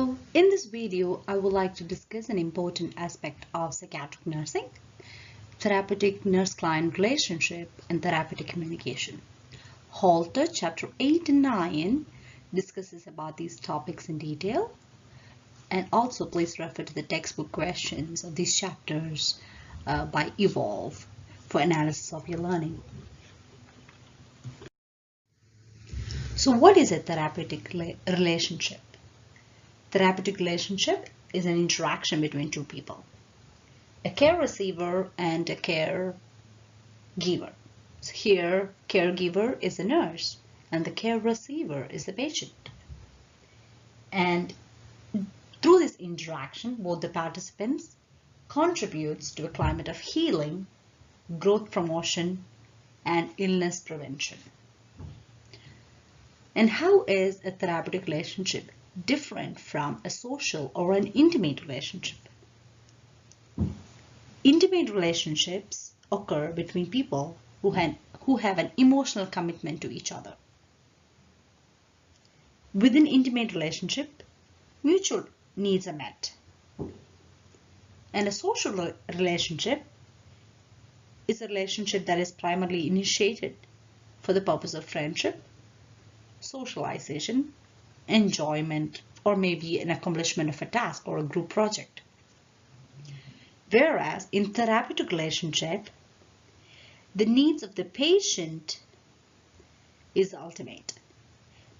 So in this video, I would like to discuss an important aspect of psychiatric nursing, therapeutic nurse-client relationship and therapeutic communication. Halter chapter 8 and 9 discusses about these topics in detail, and also please refer to the textbook questions of these chapters by Evolve for analysis of your learning. So what is a therapeutic relationship? Therapeutic relationship is an interaction between two people, a care receiver and a care giver. So here, caregiver is a nurse and the care receiver is the patient. And through this interaction, both the participants contributes to a climate of healing, growth promotion, and illness prevention. And how is a therapeutic relationship different from a social or an intimate relationship? Intimate relationships occur between people who have an emotional commitment to each other. Within intimate relationship, mutual needs are met. And a social relationship is a relationship that is primarily initiated for the purpose of friendship, socialization, enjoyment, or maybe an accomplishment of a task or a group project. Whereas in therapeutic relationship, the needs of the patient is ultimate.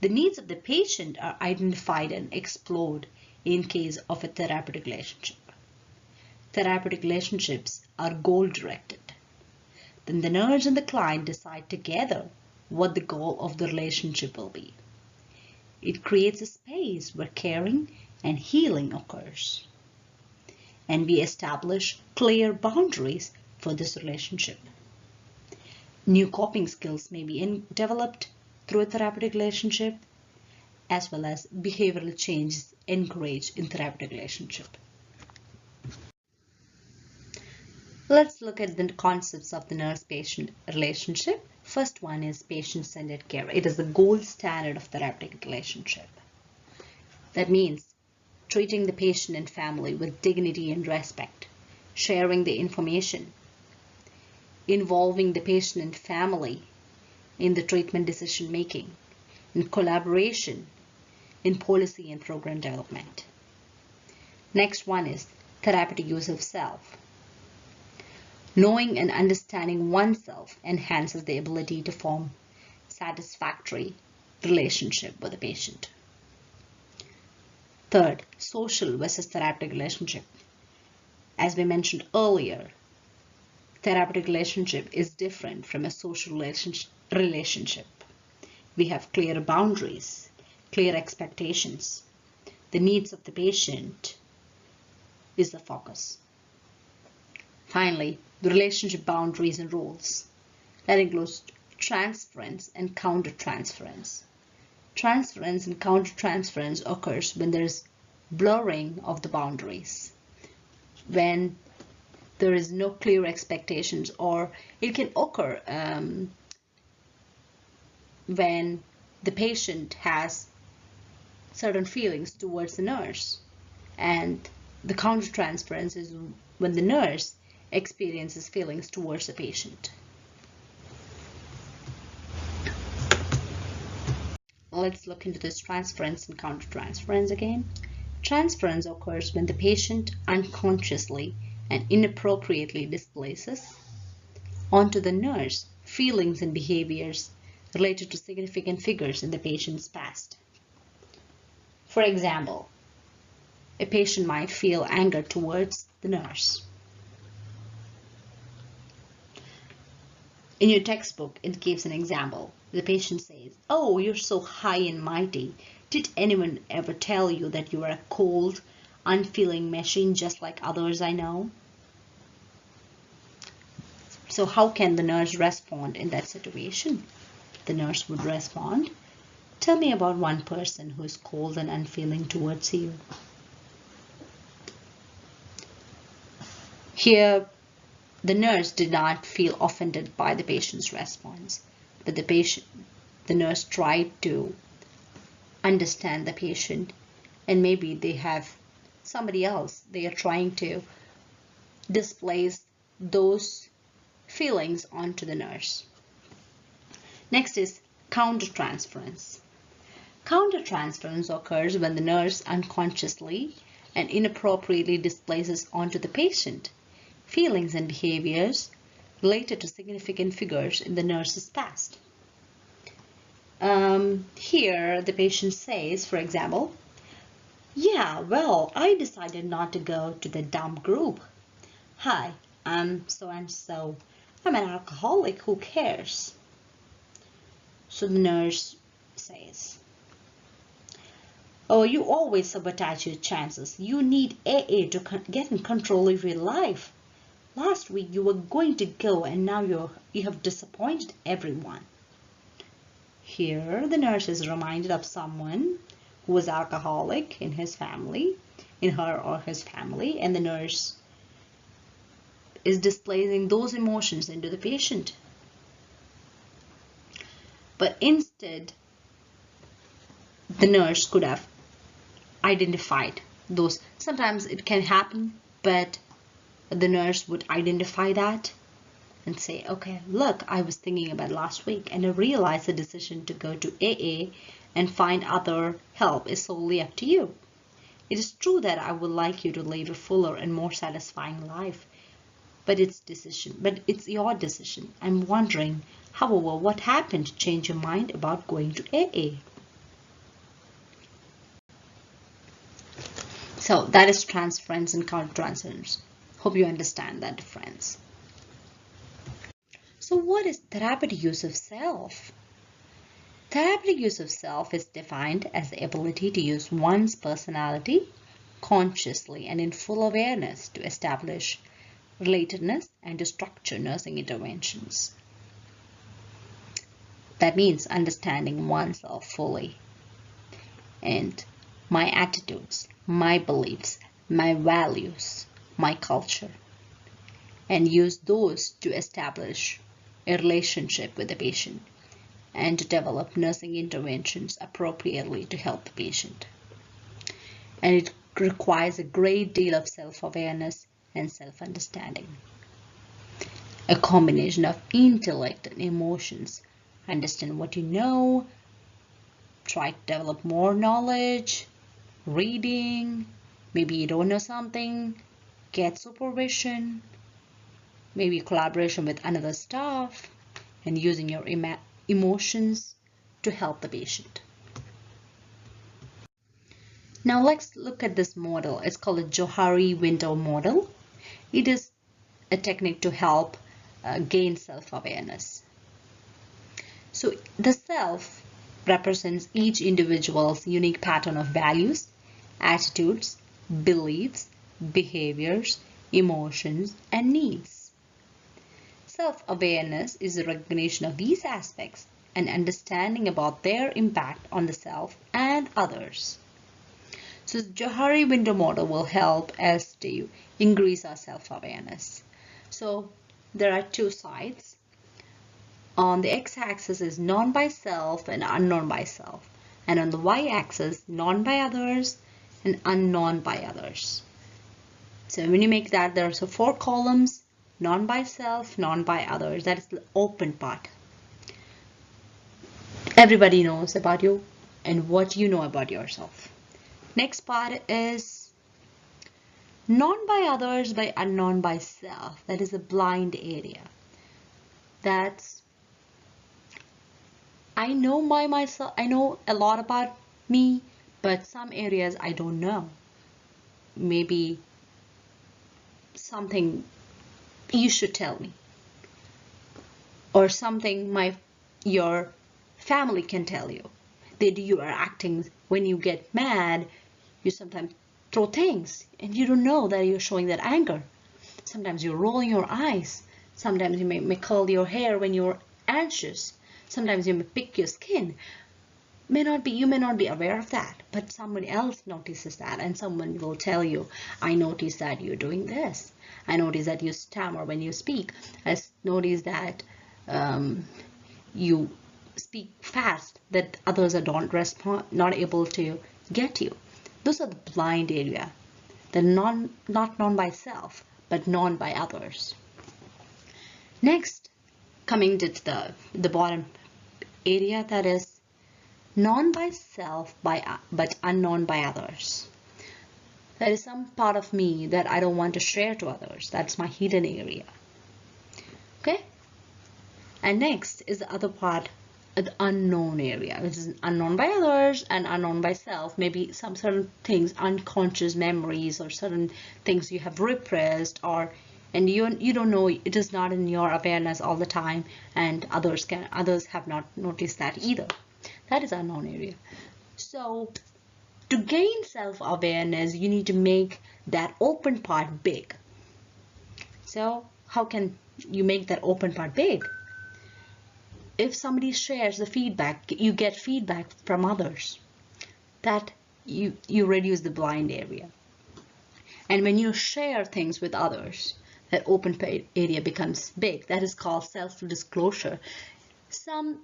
The needs of the patient are identified and explored in case of a therapeutic relationship. Therapeutic relationships are goal-directed. Then the nurse and the client decide together what the goal of the relationship will be. It creates a space where caring and healing occurs. And we establish clear boundaries for this relationship. New coping skills may be developed through a therapeutic relationship, as well as behavioral changes encouraged in therapeutic relationship. Let's look at the concepts of the nurse-patient relationship. First one is patient-centered care. It is the gold standard of therapeutic relationship. That means treating the patient and family with dignity and respect, sharing the information, involving the patient and family in the treatment decision making, in collaboration, in policy and program development. Next one is therapeutic use of self. Knowing and understanding oneself enhances the ability to form satisfactory relationship with the patient. Third, social versus therapeutic relationship. As we mentioned earlier, therapeutic relationship is different from a social relationship. We have clear boundaries, clear expectations. The needs of the patient is the focus. Finally, the relationship boundaries and rules. That includes transference and countertransference. Transference and countertransference occurs when there is blurring of the boundaries, when there is no clear expectations, or it can occur when the patient has certain feelings towards the nurse, and the countertransference is when the nurse experiences feelings towards the patient. Let's look into this transference and countertransference again. Transference occurs when the patient unconsciously and inappropriately displaces onto the nurse feelings and behaviors related to significant figures in the patient's past. For example, a patient might feel anger towards the nurse. In your textbook, it gives an example. The patient says, "Oh, you're so high and mighty. Did anyone ever tell you that you are a cold, unfeeling machine just like others I know?" So how can the nurse respond in that situation? The nurse would respond, "Tell me about one person who is cold and unfeeling towards you." Here, the nurse did not feel offended by the patient's response, but the nurse tried to understand the patient and maybe they have somebody else. They are trying to displace those feelings onto the nurse. Next is countertransference. Countertransference occurs when the nurse unconsciously and inappropriately displaces onto the patient feelings and behaviors related to significant figures in the nurse's past. Here the patient says, for example, "Yeah, well, I decided not to go to the dumb group. Hi, I'm so and so. I'm an alcoholic, who cares?" So the nurse says, "Oh, you always sabotage your chances. You need AA to get in control of your life. Last week you were going to go and now you have disappointed everyone." Here the nurse is reminded of someone who was alcoholic in his family, in her or his family, and the nurse is displacing those emotions into the patient. But instead, the nurse could have identified those. Sometimes it can happen, but the nurse would identify that and say, "Okay, look, I was thinking about last week and I realized the decision to go to AA and find other help is solely up to you. It is true that I would like you to live a fuller and more satisfying life, but it's your decision. I'm wondering, however, what happened to change your mind about going to AA?" So that is transference and countertransference. Hope you understand that difference. So what is therapeutic use of self? Therapeutic use of self is defined as the ability to use one's personality consciously and in full awareness to establish relatedness and to structure nursing interventions. That means understanding oneself fully and my attitudes, my beliefs, my values, my culture, and use those to establish a relationship with the patient and to develop nursing interventions appropriately to help the patient. And it requires a great deal of self-awareness and self-understanding. A combination of intellect and emotions. Understand what you know, try to develop more knowledge, reading, maybe you don't know something, get supervision, maybe collaboration with another staff, and using your emotions to help the patient. Now let's look at this model. It's called a Johari window model. It is a technique to help gain self-awareness. So the self represents each individual's unique pattern of values, attitudes, beliefs, behaviors, emotions, and needs. Self-awareness is the recognition of these aspects and understanding about their impact on the self and others. So the Johari window model will help us to increase our self-awareness. So there are two sides. On the x-axis is known by self and unknown by self. And on the y-axis, known by others and unknown by others. So when you make that, there are 4 columns: known by self, known by others. That is the open part. Everybody knows about you and what you know about yourself. Next part is known by others by unknown by self. That is a blind area. That's I know myself. I know a lot about me, but some areas I don't know. Maybe something you should tell me, or something your family can tell you that you are acting. When you get mad, you sometimes throw things and you don't know that you're showing that anger. Sometimes you're rolling your eyes. Sometimes you may curl your hair when you're anxious. Sometimes you may pick your skin. You may not be aware of that, but someone else notices that, and someone will tell you, "I notice that you're doing this. I notice that you stammer when you speak. I notice that you speak fast, that others are not able to get you." Those are the blind area. They're not known by self, but known by others. Next, coming to the bottom area, that is known by self but unknown by others. There is some part of me that I don't want to share to others. That's my hidden area. Okay? And next is the other part, the unknown area, which is unknown by others and unknown by self. Maybe some certain things, unconscious memories, or certain things you have repressed, and you don't know, it is not in your awareness all the time, and others have not noticed that either. That is unknown area. So to gain self-awareness, you need to make that open part big. So how can you make that open part big? If somebody shares the feedback, you get feedback from others, that you reduce the blind area. And when you share things with others, that open area becomes big. That is called self-disclosure. Some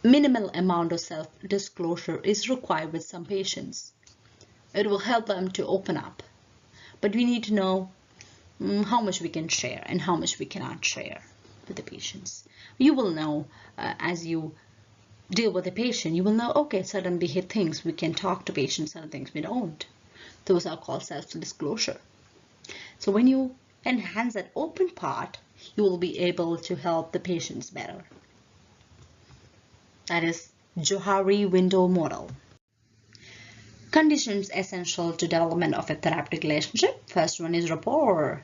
minimal amount of self-disclosure is required with some patients. It will help them to open up. But we need to know how much we can share and how much we cannot share with the patients. You will know as you deal with the patient, you will know, okay, certain things we can talk to patients, certain things we don't. Those are called self-disclosure. So when you enhance that open part, you will be able to help the patients better. That is Johari window model. Conditions essential to development of a therapeutic relationship. First one is rapport.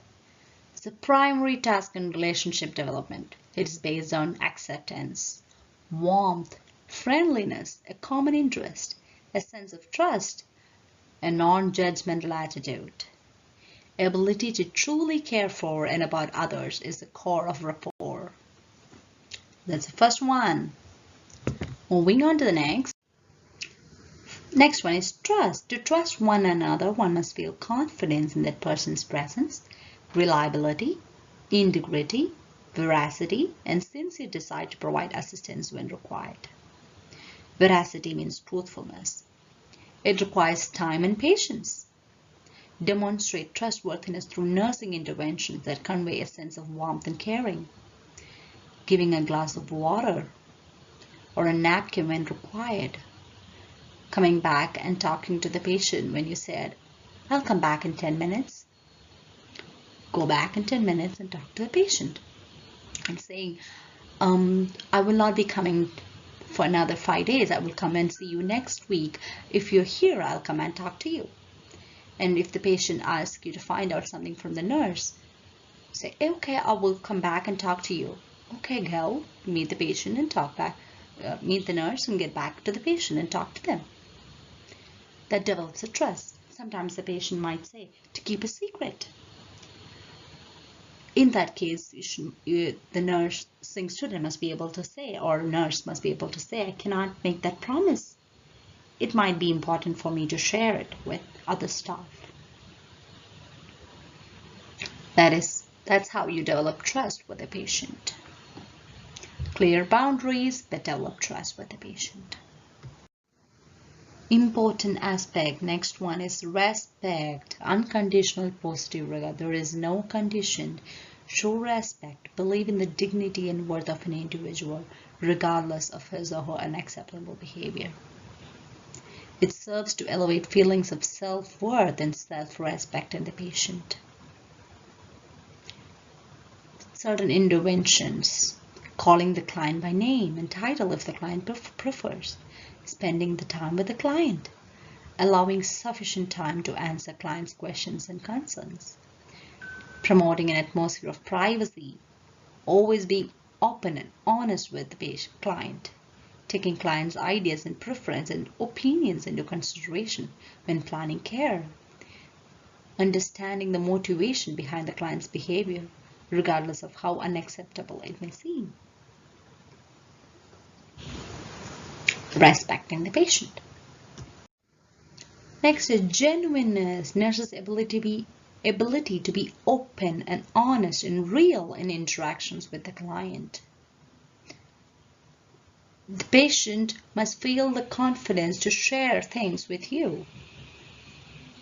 It's the primary task in relationship development. It is based on acceptance, warmth, friendliness, a common interest, a sense of trust, a non-judgmental attitude. Ability to truly care for and about others is the core of rapport. That's the first one. Moving on to the next. Next one is trust. To trust one another, one must feel confidence in that person's presence, reliability, integrity, veracity, and sincere desire to provide assistance when required. Veracity means truthfulness. It requires time and patience. Demonstrate trustworthiness through nursing interventions that convey a sense of warmth and caring. Giving a glass of water or a napkin when required. Coming back and talking to the patient when you said, I'll come back in 10 minutes. Go back in 10 minutes and talk to the patient. And saying, I will not be coming for another 5 days. I will come and see you next week. If you're here, I'll come and talk to you. And if the patient asks you to find out something from the nurse, say, okay, I will come back and talk to you. Okay, go meet the patient and talk back. Meet the nurse and get back to the patient and talk to them. That develops a trust. Sometimes the patient might say, to keep a secret. In that case, the nursing student must be able to say, or nurse must be able to say, I cannot make that promise. It might be important for me to share it with other staff. That's how you develop trust with a patient. Clear boundaries, but develop trust with the patient. Important aspect. Next one is respect. Unconditional positive regard. There is no condition. Show respect. Believe in the dignity and worth of an individual, regardless of his or her unacceptable behavior. It serves to elevate feelings of self-worth and self-respect in the patient. Certain interventions. Calling the client by name and title if the client prefers. Spending the time with the client. Allowing sufficient time to answer client's questions and concerns. Promoting an atmosphere of privacy. Always being open and honest with the client. Taking client's ideas and preference and opinions into consideration when planning care. Understanding the motivation behind the client's behavior, regardless of how unacceptable it may seem. Respecting the patient. Next is genuineness. Nurses' ability to be open and honest and real in interactions with the client. The patient must feel the confidence to share things with you.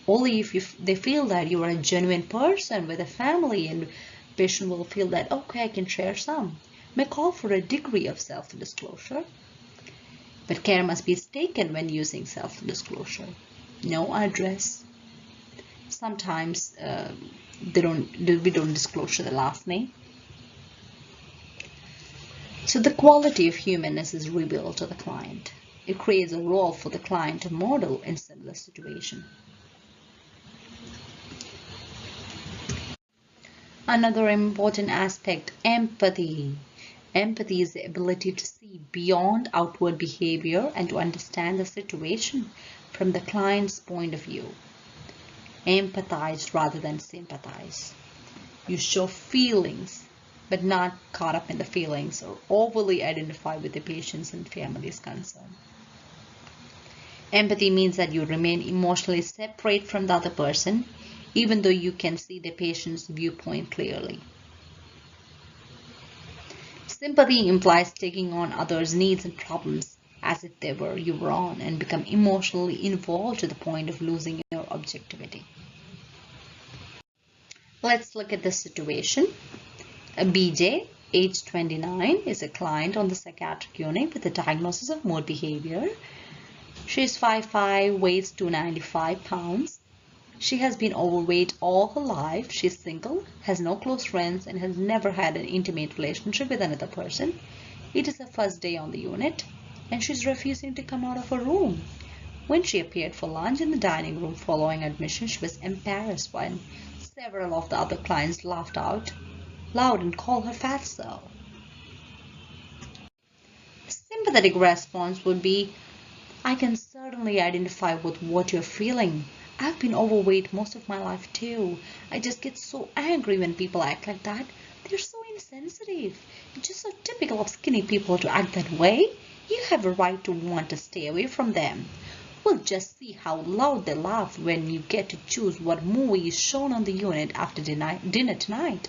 Only if they feel that you are a genuine person with a family, and patient will feel that, okay, I can share some. May call for a degree of self-disclosure, but care must be taken when using self-disclosure. No address. Sometimes we don't disclose the last name. So the quality of humanness is revealed to the client. It creates a role for the client to model in similar situation. Another important aspect, empathy. Empathy is the ability to see beyond outward behavior and to understand the situation from the client's point of view. Empathize rather than sympathize. You show feelings, but not caught up in the feelings or overly identify with the patient's and family's concern. Empathy means that you remain emotionally separate from the other person, even though you can see the patient's viewpoint clearly. Sympathy implies taking on others' needs and problems as if they were your own and become emotionally involved to the point of losing your objectivity. Let's look at this situation. A BJ, age 29, is a client on the psychiatric unit with a diagnosis of mood behavior. She is 5'5", weighs 295 pounds. She has been overweight all her life. She is single, has no close friends, and has never had an intimate relationship with another person. It is her first day on the unit, and she is refusing to come out of her room. When she appeared for lunch in the dining room following admission, she was embarrassed when several of the other clients laughed out loud and called her fatso. A sympathetic response would be, I can certainly identify with what you're feeling. I've been overweight most of my life too. I just get so angry when people act like that. They're so insensitive. It's just so typical of skinny people to act that way. You have a right to want to stay away from them. We'll just see how loud they laugh when you get to choose what movie is shown on the unit after dinner tonight.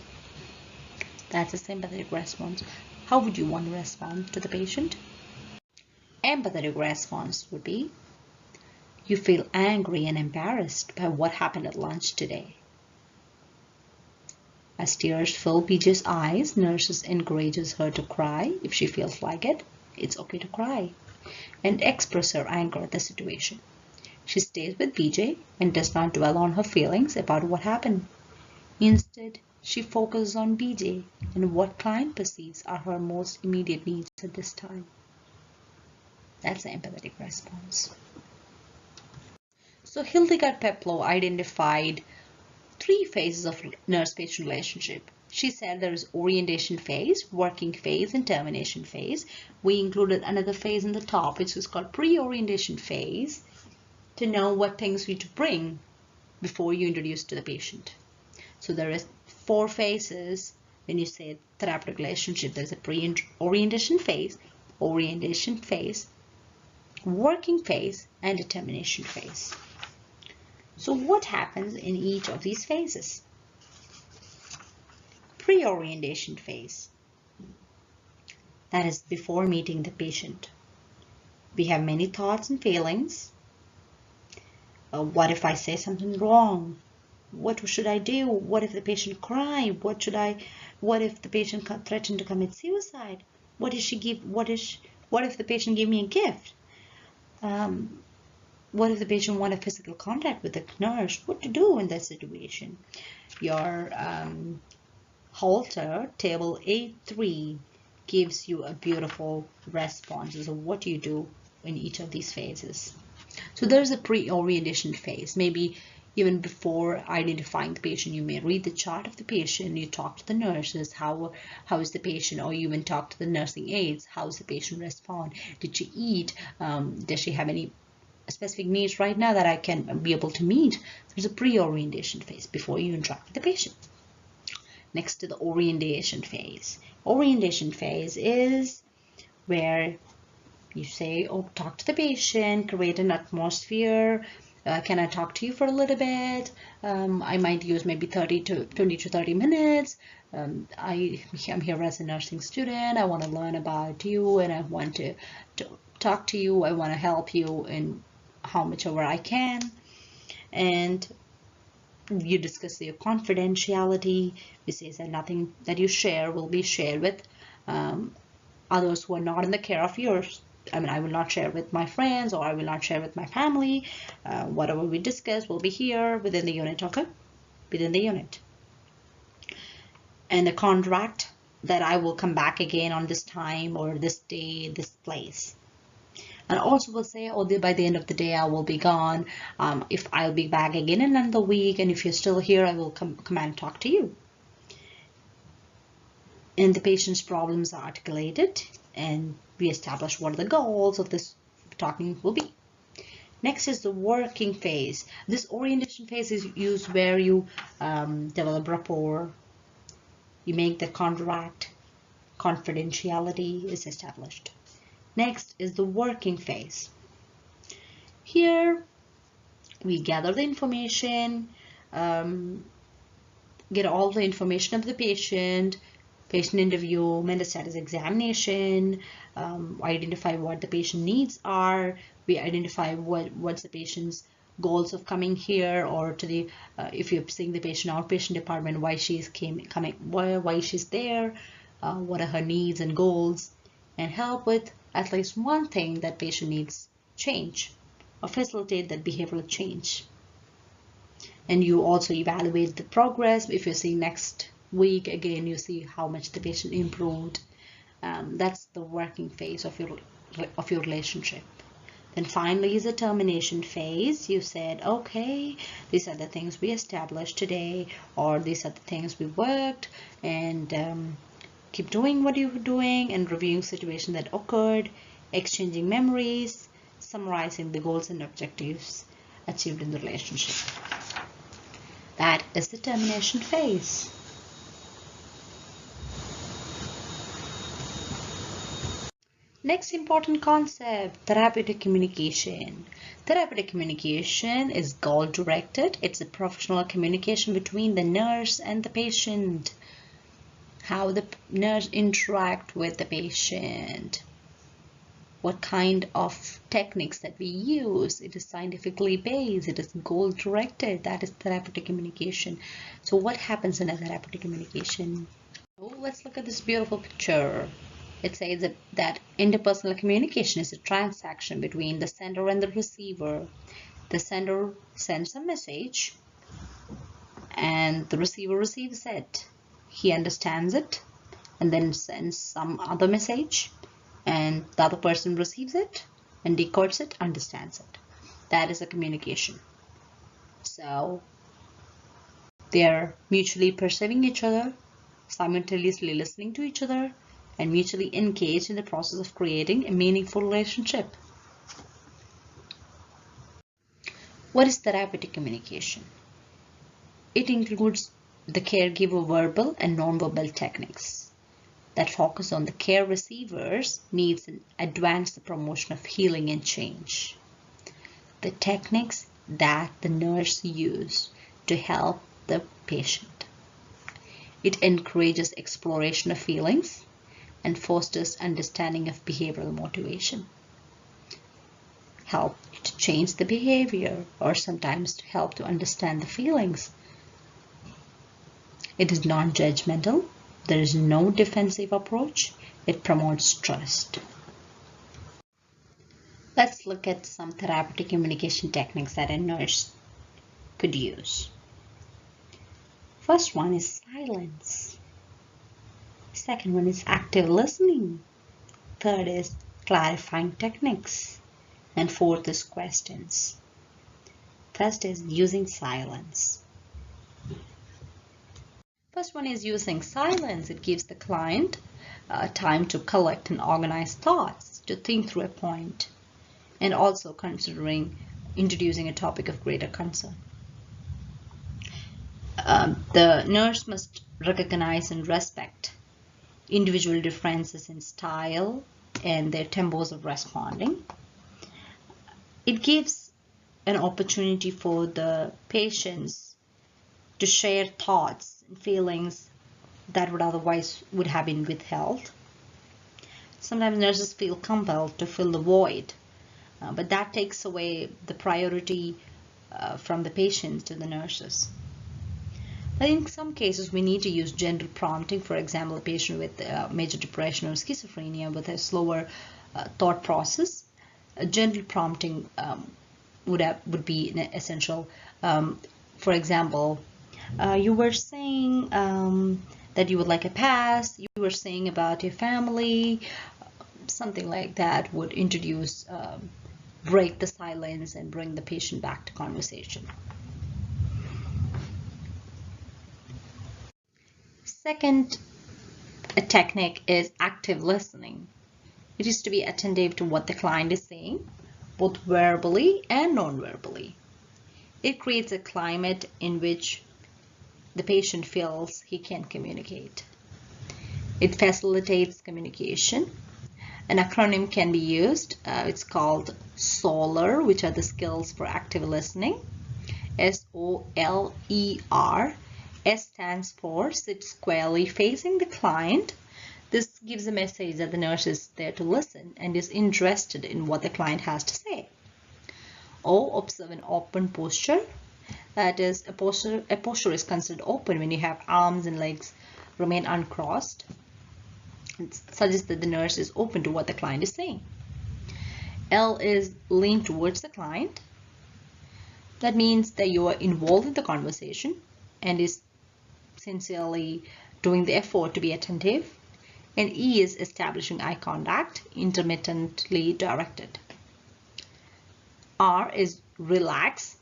That's a sympathetic response. How would you want to respond to the patient? Empathetic response would be, you feel angry and embarrassed by what happened at lunch today. As tears fill BJ's eyes, nurses encourages her to cry if she feels like it. It's okay to cry and express her anger at the situation. She stays with BJ and does not dwell on her feelings about what happened. Instead, she focuses on BJ and what client perceives are her most immediate needs at this time. That's an empathetic response. So Hildegard Peplow identified 3 phases of nurse-patient relationship. She said there is orientation phase, working phase, and termination phase. We included another phase in the top, which is called pre-orientation phase, to know what things you need to bring before you introduce to the patient. So there is 4 phases when you say therapeutic relationship. There's a pre-orientation phase, working phase, and determination phase. So what happens in each of these phases? Pre-orientation phase. That is before meeting the patient. We have many thoughts and feelings. What if I say something wrong? What should I do? What if the patient cries? What if the patient threatened to commit suicide? What if the patient gave me a gift? What if the patient wanted physical contact with the nurse? What to do in that situation? Your Halter, table A3, gives you a beautiful response. So what do you do in each of these phases? So there's a pre-orientation phase. Maybe even before identifying the patient, you may read the chart of the patient, you talk to the nurses, how is the patient, or you even talk to the nursing aides, how does the patient respond? Did she eat? Does she have any specific needs right now that I can be able to meet? There's a pre-orientation phase before you interact with the patient. Next to the orientation phase. Orientation phase is where you say, oh, talk to the patient, create an atmosphere. Can I talk to you for a little bit? I might use maybe 20 to 30 minutes. I'm here as a nursing student. I want to learn about you and I want to talk to you. I want to help you in how much ever I can. and you discuss your confidentiality. We say that nothing that you share will be shared with others who are not in the care of yours. I mean, I will not share with my friends, or I will not share with my family. Whatever we discuss will be here within the unit, okay? Within the unit. And the contract that I will come back again on this time or this day, this place. And also will say, oh, by the end of the day, I will be gone. If I'll be back again in another week, and if you're still here, I will come and talk to you. And the patient's problems are articulated, and we establish what the goals of this talking will be. Next is the working phase. This orientation phase is used where you develop rapport, you make the contract, confidentiality is established. Next is the working phase. Here we gather the information, get all the information of the patient interview, mental status examination, identify what the patient needs are. We identify what's the patient's goals of coming here, or to the if you're seeing the patient outpatient department, why she's coming, why she's there, what are her needs and goals, and help with at least one thing that patient needs change, or facilitate that behavioral change. And you also evaluate the progress. If you see next week again, you see how much the patient improved. That's the working phase of your relationship. Then finally is the termination phase. You said, okay, these are the things we established today, or these are the things we worked, and keep doing what you were doing, and reviewing situations that occurred, exchanging memories, summarizing the goals and objectives achieved in the relationship. That is the termination phase. Next important concept, therapeutic communication. Therapeutic communication is goal-directed. It's a professional communication between the nurse and the patient. How the nurse interact with the patient. What kind of techniques that we use. It is scientifically based. It is goal-directed. That is therapeutic communication. So what happens in a therapeutic communication? Oh, let's look at this beautiful picture. It says that interpersonal communication is a transaction between the sender and the receiver. The sender sends a message and the receiver receives it. He understands it and then sends some other message, and the other person receives it and decodes it, understands it. That is a communication. So they're mutually perceiving each other, simultaneously listening to each other, and mutually engaged in the process of creating a meaningful relationship. What is therapeutic communication? It includes the caregiver verbal and nonverbal techniques that focus on the care receiver's needs and advance the promotion of healing and change. The techniques that the nurse uses to help the patient. It encourages exploration of feelings and fosters understanding of behavioral motivation. Help to change the behavior, or sometimes to help to understand the feelings. It is non-judgmental. There is no defensive approach. It promotes trust. Let's look at some therapeutic communication techniques that a nurse could use. First one is silence. Second one is active listening. Third is clarifying techniques. And fourth is questions. First is using silence. First one is using silence. It gives the client time to collect and organize thoughts, to think through a point, and also considering introducing a topic of greater concern. The nurse must recognize and respect individual differences in style and their tempos of responding. It gives an opportunity for the patients to share thoughts and feelings that would otherwise have been withheld. Sometimes nurses feel compelled to fill the void, but that takes away the priority from the patients to the nurses. But in some cases, we need to use gentle prompting. For example, a patient with major depression or schizophrenia with a slower thought process. A gentle prompting would be essential. For example, you were saying that you would like a pass. You were saying about your family. Something like that would introduce, break the silence and bring the patient back to conversation. Second technique is active listening. It is to be attentive to what the client is saying, both verbally and non-verbally. It creates a climate in which the patient feels he can communicate. It facilitates communication. An acronym can be used. It's called SOLER, which are the skills for active listening. SOLER. S stands for sit squarely facing the client. This gives a message that the nurse is there to listen and is interested in what the client has to say. O, observe an open posture. That is, a posture is considered open when you have arms and legs remain uncrossed. It suggests that the nurse is open to what the client is saying. L is lean towards the client. That means that you are involved in the conversation and is sincerely doing the effort to be attentive. And E is establishing eye contact, intermittently directed. R is relax.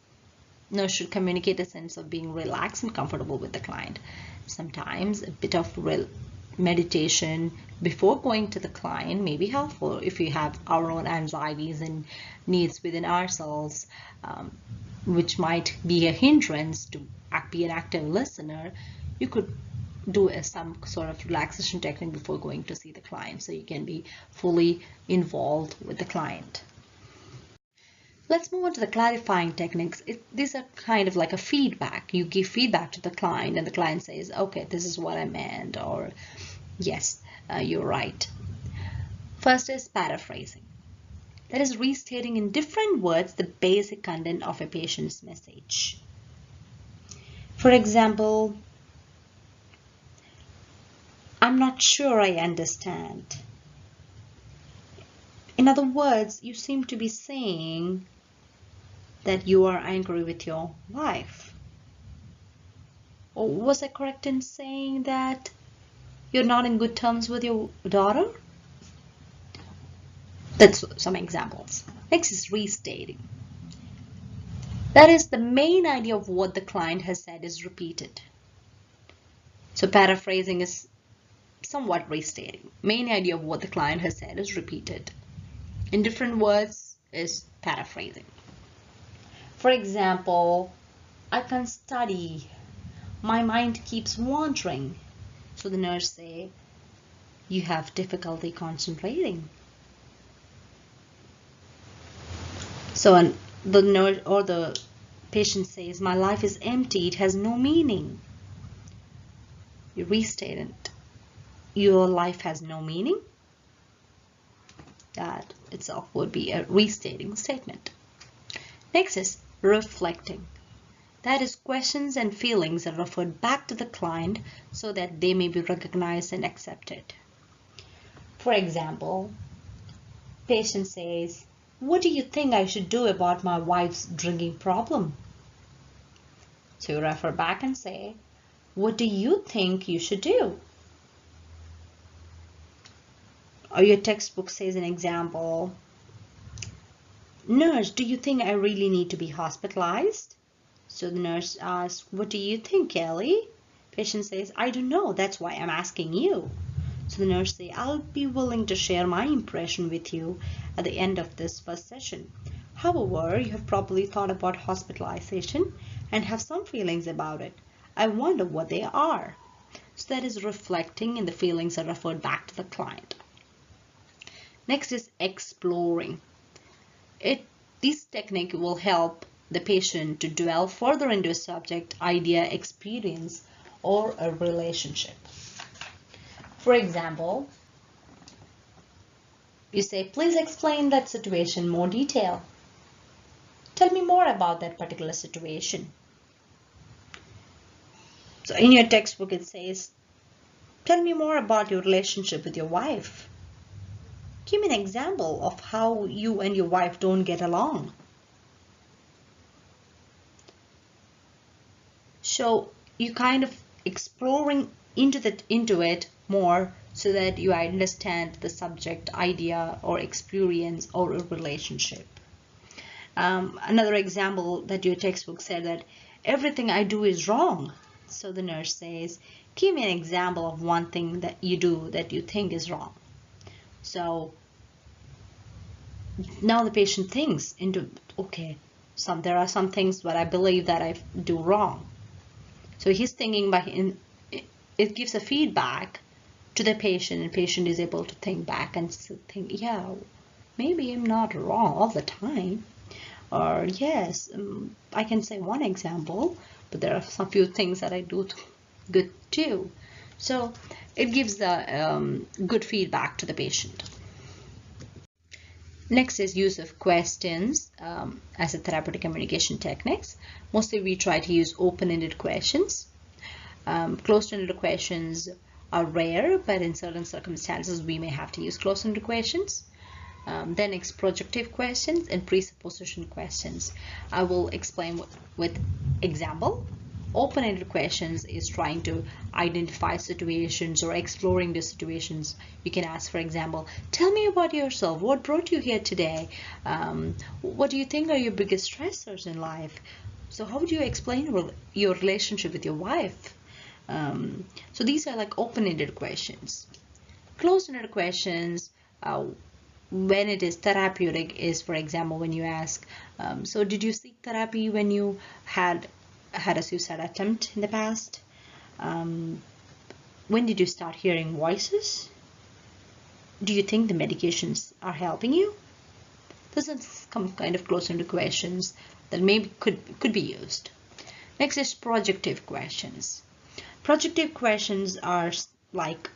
Nurse should communicate a sense of being relaxed and comfortable with the client. Sometimes a bit of meditation before going to the client may be helpful if we have our own anxieties and needs within ourselves, which might be a hindrance to be an active listener. You could do some sort of relaxation technique before going to see the client so you can be fully involved with the client. Let's move on to the clarifying techniques. These are kind of like a feedback. You give feedback to the client and the client says, okay, this is what I meant, or yes, you're right. First is paraphrasing. That is restating in different words the basic content of a patient's message. For example, I'm not sure I understand. In other words, you seem to be saying that you are angry with your wife. Or was I correct in saying that you're not in good terms with your daughter? That's some examples. Next is restating. That is, the main idea of what the client has said is repeated. So paraphrasing is somewhat restating. Main idea of what the client has said is repeated. In different words is paraphrasing. For example, I can't study. My mind keeps wandering. So the nurse say, you have difficulty concentrating. So the nurse or the patient says, my life is empty. It has no meaning. You restate it. Your life has no meaning. That itself would be a restating statement. Next is reflecting. That is, questions and feelings are referred back to the client so that they may be recognized and accepted. For example, patient says, what do you think I should do about my wife's drinking problem? So you refer back and say, what do you think you should do? Or your textbook says an example, nurse, do you think I really need to be hospitalized? So the nurse asks, what do you think, Kelly? Patient says, I don't know, that's why I'm asking you. So the nurse says, I'll be willing to share my impression with you at the end of this first session. However, you have probably thought about hospitalization and have some feelings about it. I wonder what they are. So that is reflecting, and the feelings are referred back to the client. Next is exploring. This technique will help the patient to delve further into a subject, idea, experience, or a relationship. For example, you say, please explain that situation in more detail. Tell me more about that particular situation. So in your textbook it says, tell me more about your relationship with your wife. Give me an example of how you and your wife don't get along. So you kind of exploring into it more so that you understand the subject, idea, or experience, or a relationship. Another example that your textbook said that everything I do is wrong. So the nurse says, give me an example of one thing that you do that you think is wrong. So now the patient thinks into, okay, there are some things that I believe that I do wrong. So he's thinking it gives a feedback to the patient, and patient is able to think back and think, yeah, maybe I'm not wrong all the time. Or yes, I can say one example, but there are some few things that I do good too. So it gives the good feedback to the patient. Next is use of questions as a therapeutic communication techniques. Mostly we try to use open-ended questions. Closed-ended questions are rare, but in certain circumstances we may have to use closed-ended questions. Then it's projective questions and presupposition questions. I will explain with example. Open-ended questions is trying to identify situations or exploring the situations. You can ask, for example, tell me about yourself. What brought you here today? What do you think are your biggest stressors in life? So how would you explain your relationship with your wife? So these are like open-ended questions. Closed-ended questions, when it is therapeutic, is, for example, when you ask, so did you seek therapy when you had a suicide attempt in the past? When did you start hearing voices? Do you think the medications are helping you? Those are some kind of close-ended questions that maybe could be used. Next is projective questions. Projective questions are like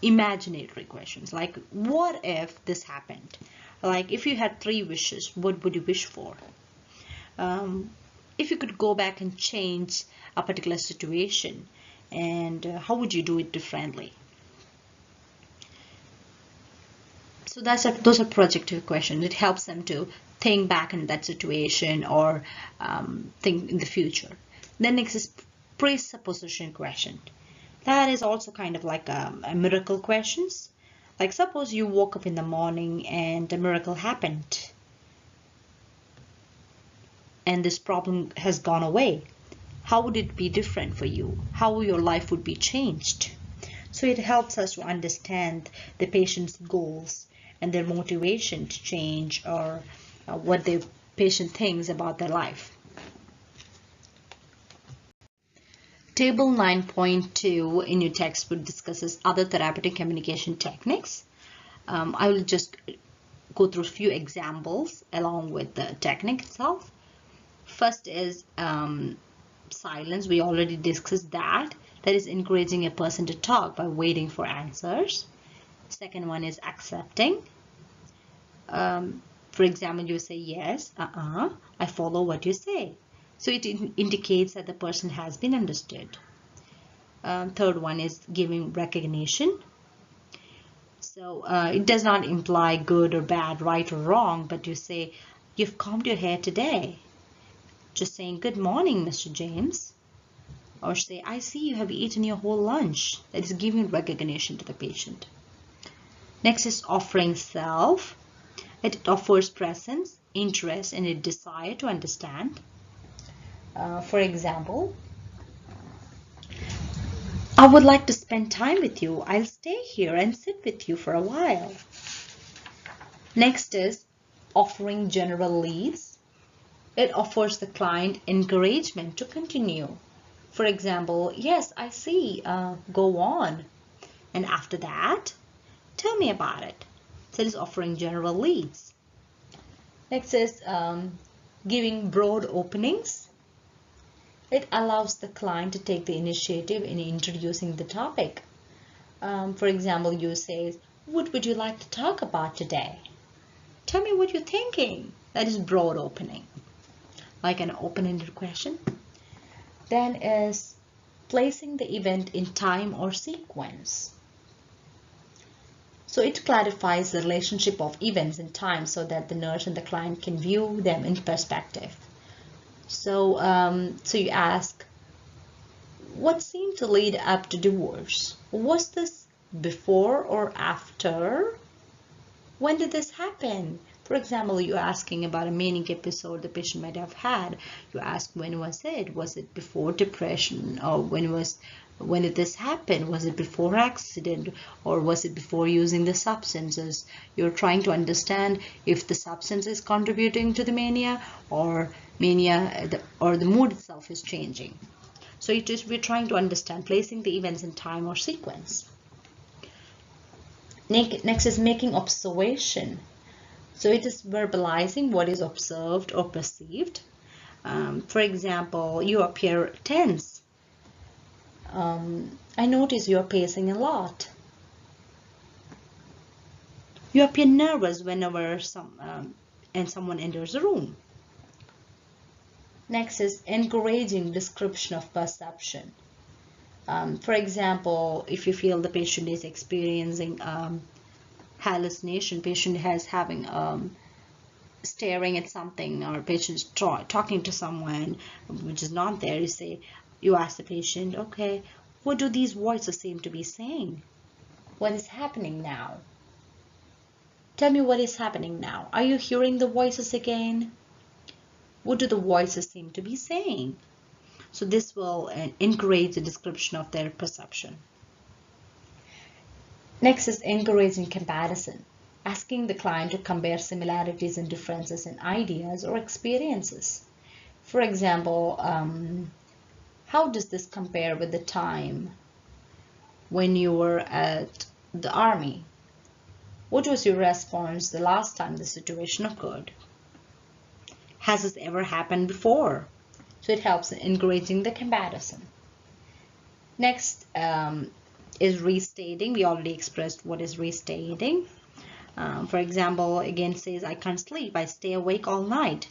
imaginatory questions, like what if this happened? Like if you had 3 wishes, what would you wish for? If you could go back and change a particular situation, and how would you do it differently? So those are projective questions. It helps them to think back in that situation or think in the future. Then next is presupposition question. That is also kind of like a miracle questions. Like suppose you woke up in the morning and a miracle happened and this problem has gone away. How would it be different for you? How your life would be changed? So it helps us to understand the patient's goals and their motivation to change, or what the patient thinks about their life. Table 9.2 in your textbook discusses other therapeutic communication techniques. I will just go through a few examples along with the technique itself. First is silence. We already discussed that. That is encouraging a person to talk by waiting for answers. Second one is accepting. For example, you say yes, I follow what you say. So it indicates that the person has been understood. Third one is giving recognition. So it does not imply good or bad, right or wrong, but you say, you've combed your hair today. Just saying, good morning, Mr. James. Or say, I see you have eaten your whole lunch. That is giving recognition to the patient. Next is offering self. It offers presence, interest, and a desire to understand. For example, I would like to spend time with you. I'll stay here and sit with you for a while. Next is offering general leads. It offers the client encouragement to continue. For example, yes, I see, go on. And after that, tell me about it. So it is offering general leads. Next is giving broad openings. It allows the client to take the initiative in introducing the topic. For example, you say, what would you like to talk about today? Tell me what you're thinking. That is broad opening. like an open-ended question. Then is placing the event in time or sequence. So it clarifies the relationship of events in time so that the nurse and the client can view them in perspective. So, so you ask, what seemed to lead up to divorce? Was this before or after? When did this happen? For example, you're asking about a manic episode the patient might have had. You ask, when was it? Was it before depression? Or when did this happen? Was it before accident? Or was it before using the substances? You're trying to understand if the substance is contributing to the mania, or the mood itself is changing. So we're trying to understand, placing the events in time or sequence. Next is making observation. So it is verbalizing what is observed or perceived. For example, you appear tense. I notice you are pacing a lot. You appear nervous whenever someone enters the room. Next is encouraging description of perception. For example, if you feel the patient is experiencing hallucination, patient has having staring at something, or patient talking to someone which is not there, you ask the patient, okay, what do these voices seem to be saying? What is happening now? Tell me what is happening now. Are you hearing the voices again? What do the voices seem to be saying? So this will encourage the description of their perception. Next is encouraging comparison, asking the client to compare similarities and differences in ideas or experiences. For example, how does this compare with the time when you were at the army? What was your response the last time the situation occurred? Has this ever happened before? So it helps in encouraging the comparison. Next is restating. We already expressed what is restating. For example, again says, I can't sleep, I stay awake all night.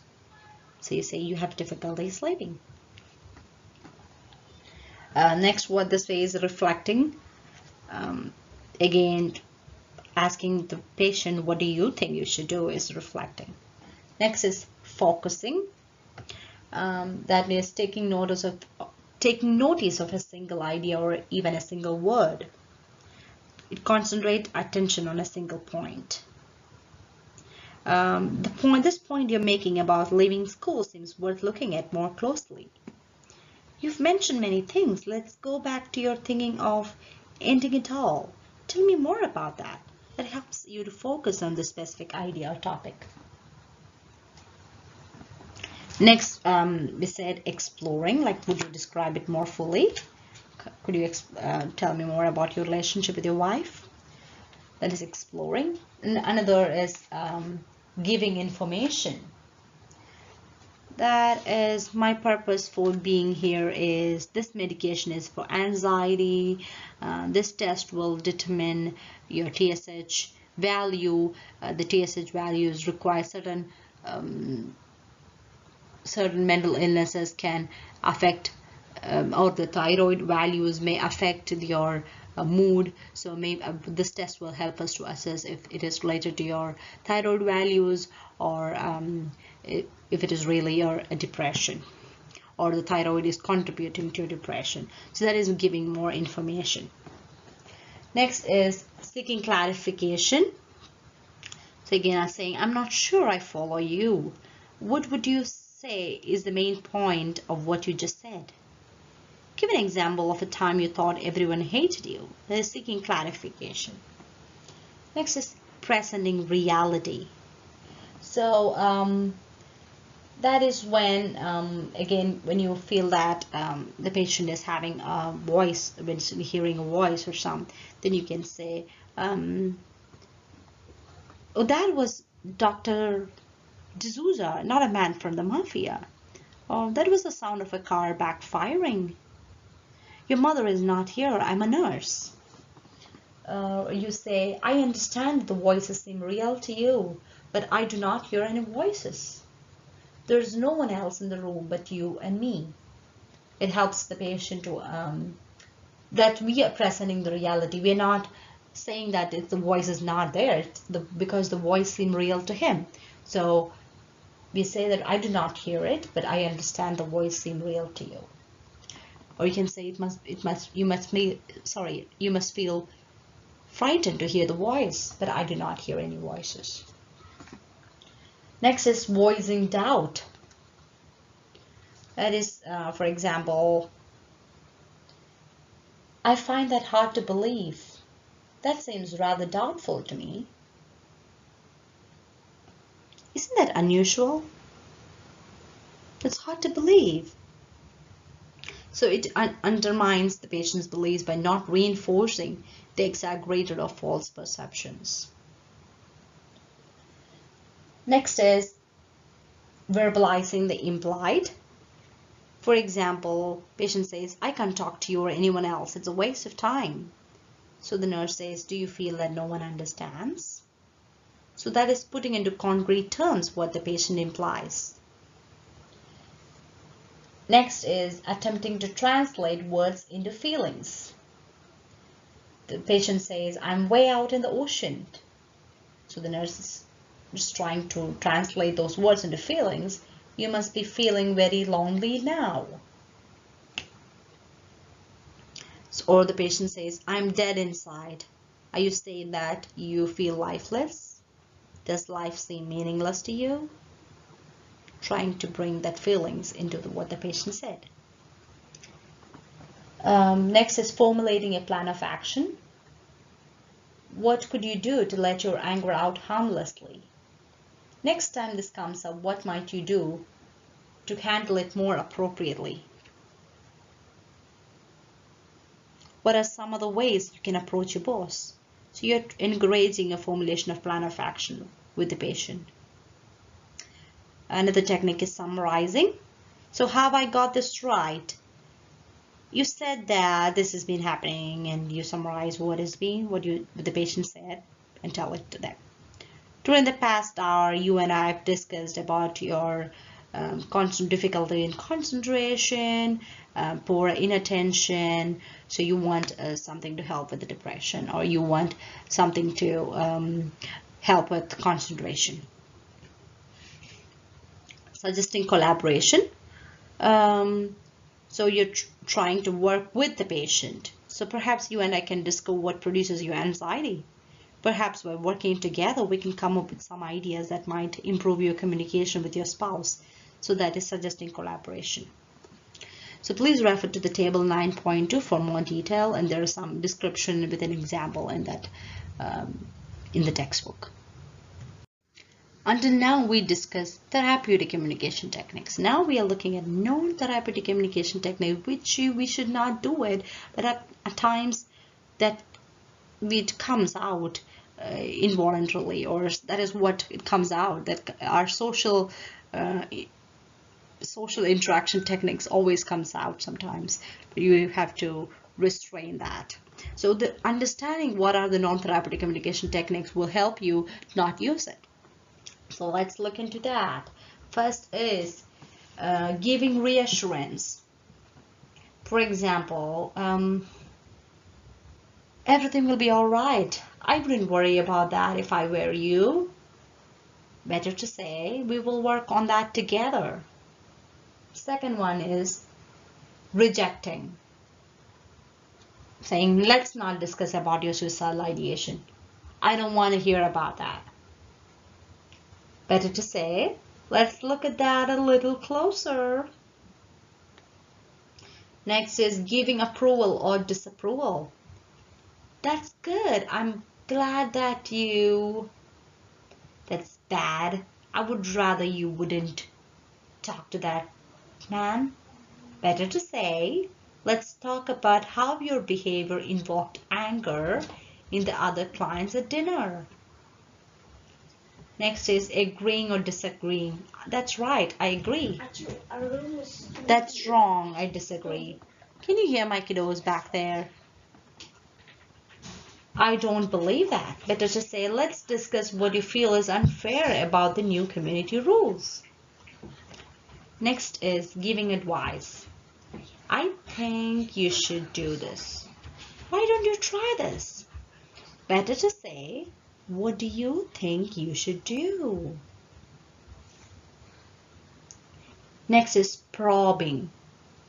So you say you have difficulty sleeping. Next, what this way is reflecting. Again, asking the patient, what do you think you should do, is reflecting. Next is focusing. That means taking notice of a single idea or even a single word. It concentrates attention on a single point. This point you're making about leaving school seems worth looking at more closely. You've mentioned many things. Let's go back to your thinking of ending it all. Tell me more about that. That helps you to focus on the specific idea or topic. Next, we said exploring. Like, would you describe it more fully? Could you tell me more about your relationship with your wife? That is exploring. And another is giving information. That is, my purpose for being here is this medication is for anxiety. This test will determine your TSH value. The TSH values require certain mental illnesses can affect, or the thyroid values may affect your mood. So this test will help us to assess if it is related to your thyroid values, or if it is really your depression, or the thyroid is contributing to depression. So that is giving more information. Next is seeking clarification. So again, I'm saying, I'm not sure I follow you. What would you say is the main point of what you just said? Give an example of a time you thought everyone hated you. That is seeking clarification. Next is presenting reality. So that is when, again, when you feel that the patient is having a voice, when hearing a voice or something, then you can say, oh, that was Dr. D'Souza, not a man from the mafia. Oh, that was the sound of a car backfiring. Your mother is not here, I'm a nurse. You say, I understand the voices seem real to you, but I do not hear any voices. There's no one else in the room but you and me. It helps the patient to that we are presenting the reality. We're not saying that the voice is not there, because the voice seems real to him. So we say that I do not hear it, but I understand the voice seems real to you. Or you can say you must feel frightened to hear the voice, but I do not hear any voices. Next is voicing doubt. That is, for example, I find that hard to believe. That seems rather doubtful to me. Isn't that unusual? It's hard to believe. So it undermines the patient's beliefs by not reinforcing the exaggerated or false perceptions. Next is verbalizing the implied. For example, patient says, I can't talk to you or anyone else. It's a waste of time. So the nurse says, do you feel that no one understands? So that is putting into concrete terms what the patient implies. Next is attempting to translate words into feelings. The patient says, I'm way out in the ocean. So the nurse is just trying to translate those words into feelings. You must be feeling very lonely now. Or the patient says, I'm dead inside. Are you saying that you feel lifeless? Does life seem meaningless to you? Trying to bring that feelings into what the patient said. Next is formulating a plan of action. What could you do to let your anger out harmlessly? Next time this comes up, what might you do to handle it more appropriately? What are some of the ways you can approach your boss? So you're encouraging a formulation of plan of action with the patient. Another technique is summarizing. So have I got this right? You said that this has been happening, and you summarize what the patient said and tell it to them. During the past hour, you and I have discussed about your constant difficulty in concentration, poor inattention. So you want something to help with the depression, or you want something to help with concentration. Suggesting collaboration. So you're trying to work with the patient. So perhaps you and I can discover what produces your anxiety. Perhaps by working together, we can come up with some ideas that might improve your communication with your spouse. So that is suggesting collaboration. So please refer to the table 9.2 for more detail, and there is some description with an example in that in the textbook. Until now, we discussed therapeutic communication techniques. Now we are looking at non-therapeutic communication technique, which we should not do it, but at times that it comes out involuntarily, or that is what it comes out, that our social interaction techniques always comes out sometimes, but you have to restrain that. So the understanding what are the non-therapeutic communication techniques will help you not use it. So let's look into that. First is giving reassurance. For example, everything will be all right. I wouldn't worry about that if I were you. Better to say, we will work on that together. Second one is rejecting. Saying, let's not discuss about your suicidal ideation. I don't want to hear about that. Better to say, let's look at that a little closer. Next is giving approval or disapproval. That's good. I'm glad that that's bad. I would rather you wouldn't talk to that man. Better to say, let's talk about how your behavior invoked anger in the other clients at dinner. Next is agreeing or disagreeing. That's right, I agree. That's wrong, I disagree. Can you hear my kiddos back there? I don't believe that. Better to say, let's discuss what you feel is unfair about the new community rules. Next is giving advice. I think you should do this. Why don't you try this? Better to say, what do you think you should do? Next is probing.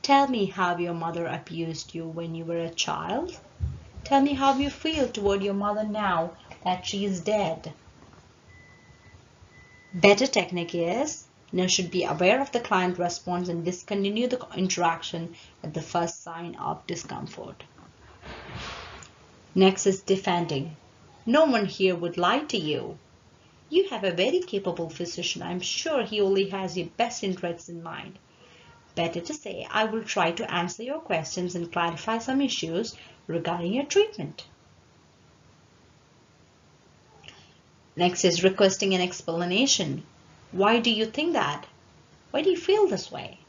Tell me how your mother abused you when you were a child. Tell me how you feel toward your mother now that she is dead. Better technique is, nurse should be aware of the client response and discontinue the interaction at the first sign of discomfort. Next is defending. No one here would lie to you. You have a very capable physician. I'm sure he only has your best interests in mind. Better to say, I will try to answer your questions and clarify some issues regarding your treatment. Next is requesting an explanation. Why do you think that? Why do you feel this way?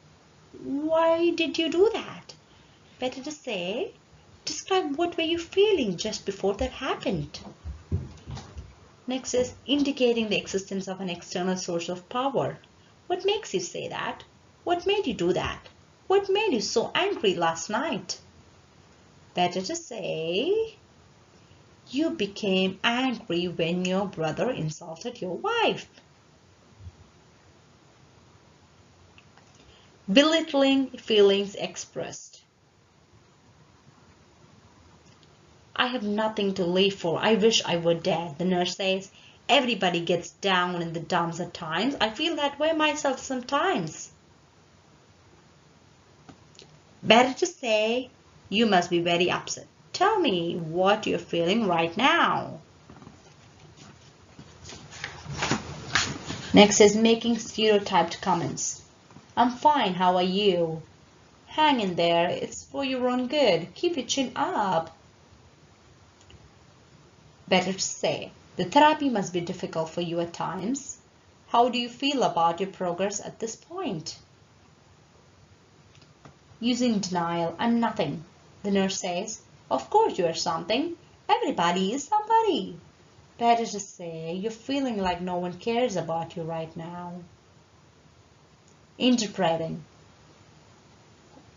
Why did you do that? Better to say, describe what were you feeling just before that happened. Next is indicating the existence of an external source of power. What makes you say that? What made you do that? What made you so angry last night? Better to say, you became angry when your brother insulted your wife. Belittling feelings expressed. I have nothing to live for. I wish I were dead. The nurse says, everybody gets down in the dumps at times. I feel that way myself sometimes. Better to say, you must be very upset. Tell me what you're feeling right now. Next is making stereotyped comments. I'm fine, how are you? Hang in there, it's for your own good. Keep your chin up. Better to say, the therapy must be difficult for you at times. How do you feel about your progress at this point? Using denial, I'm nothing. The nurse says, of course you are something. Everybody is somebody. Better to say, you're feeling like no one cares about you right now. Interpreting.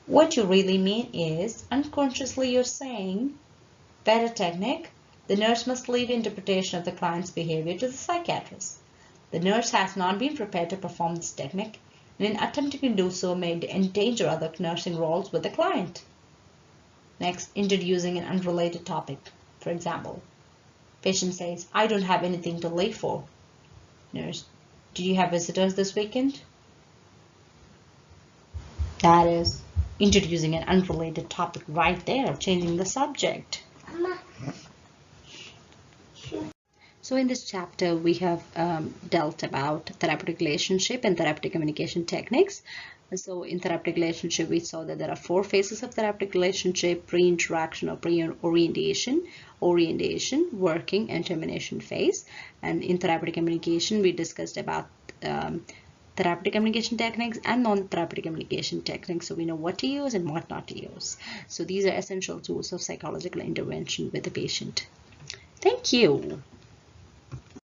What you really mean is, unconsciously you're saying, better technique, the nurse must leave interpretation of the client's behavior to the psychiatrist. The nurse has not been prepared to perform this technique, and in attempting to do so may endanger other nursing roles with the client. Next, introducing an unrelated topic. For example, patient says, I don't have anything to live for. Nurse, do you have visitors this weekend? That is introducing an unrelated topic right there, changing the subject. So in this chapter, we have dealt about therapeutic relationship and therapeutic communication techniques. So in therapeutic relationship, we saw that there are 4 phases of therapeutic relationship: pre-interaction or pre-orientation, orientation, working, and termination phase. And in therapeutic communication, we discussed about therapeutic communication techniques and non-therapeutic communication techniques. So we know what to use and what not to use. So these are essential tools of psychological intervention with the patient. Thank you.